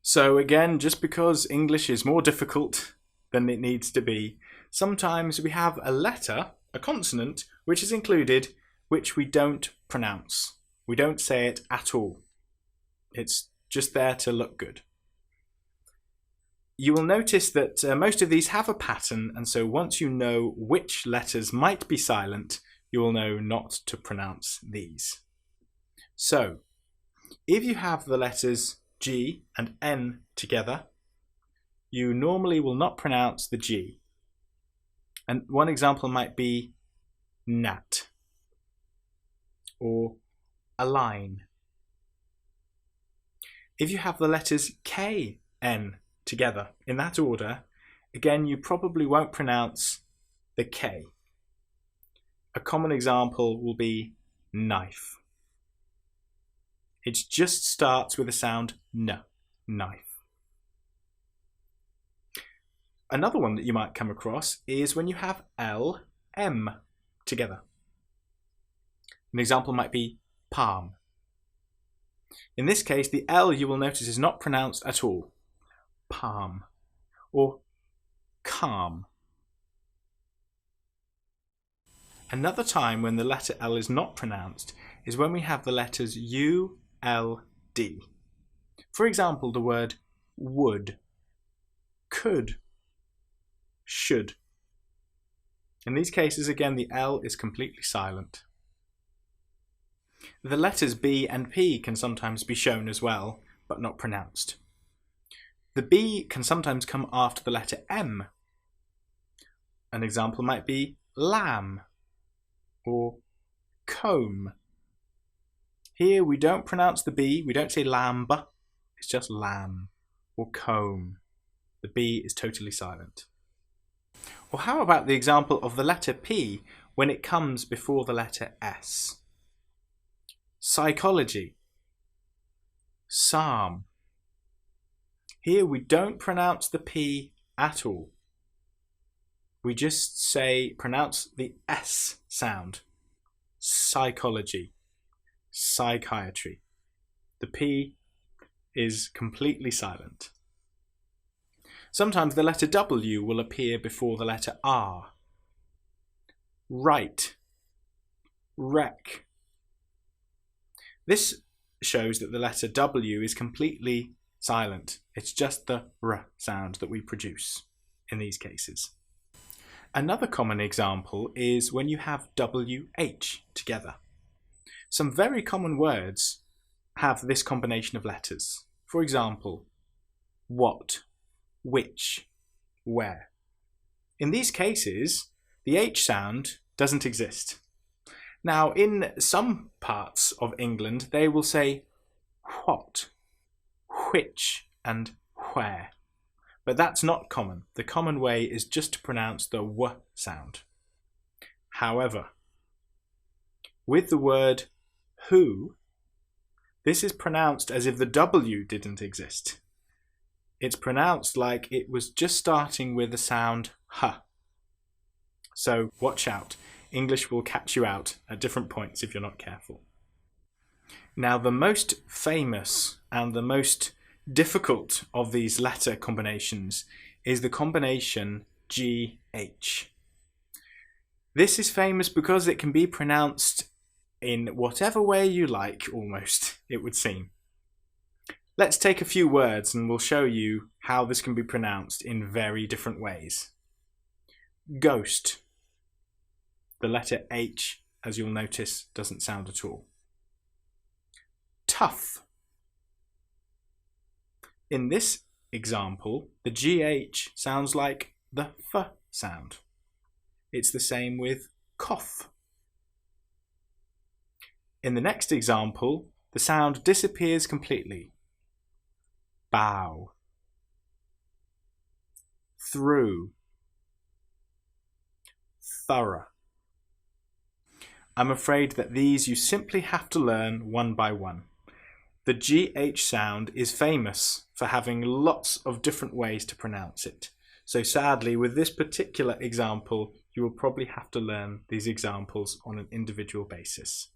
So again, just because English is more difficult than it needs to be, sometimes we have a letter, a consonant, which is included, which we don't pronounce. We don't say it at all. It's just there to look good. You will notice that most of these have a pattern, and so once you know which letters might be silent, you will know not to pronounce these. So, if you have the letters G and N together, you normally will not pronounce the G. And one example might be gnat or a line. If you have the letters K, N together in that order, again, you probably won't pronounce the K. A common example will be knife. It just starts with the sound N, knife. Another one that you might come across is when you have L, M together. An example might be palm. In this case, the L, you will notice, is not pronounced at all. Palm or calm. Another time when the letter L is not pronounced is when we have the letters U, L, D. For example, the word would, could, should. In these cases, again, the L is completely silent. The letters B and P can sometimes be shown as well, but not pronounced. The B can sometimes come after the letter M. An example might be lamb or comb. Here we don't pronounce the B, we don't say lamb, it's just lamb or comb. The B is totally silent. Or how about the example of the letter P when it comes before the letter S? Psychology, psalm. Here we don't pronounce the P at all. We just pronounce the S sound. Psychology, psychiatry. The P is completely silent. Sometimes the letter W will appear before the letter R. Right, wreck. This shows that the letter W is completely silent. It's just the R sound that we produce in these cases. Another common example is when you have WH together. Some very common words have this combination of letters. For example, what, which, where. In these cases, the H sound doesn't exist. Now, in some parts of England, they will say what, which, and where. But that's not common. The common way is just to pronounce the W sound. However, with the word who, this is pronounced as if the W didn't exist. It's pronounced like it was just starting with the sound H. So watch out. English will catch you out at different points if you're not careful. Now, the most famous and the most difficult of these letter combinations is the combination GH. This is famous because it can be pronounced in whatever way you like, almost, it would seem. Let's take a few words and we'll show you how this can be pronounced in very different ways. Ghost. The letter H, as you'll notice, doesn't sound at all. Tough. In this example, the GH sounds like the F sound. It's the same with cough. In the next example, the sound disappears completely. Bow. Through. Thorough. I'm afraid that these you simply have to learn one by one. The GH sound is famous for having lots of different ways to pronounce it. So sadly, with this particular example, you will probably have to learn these examples on an individual basis.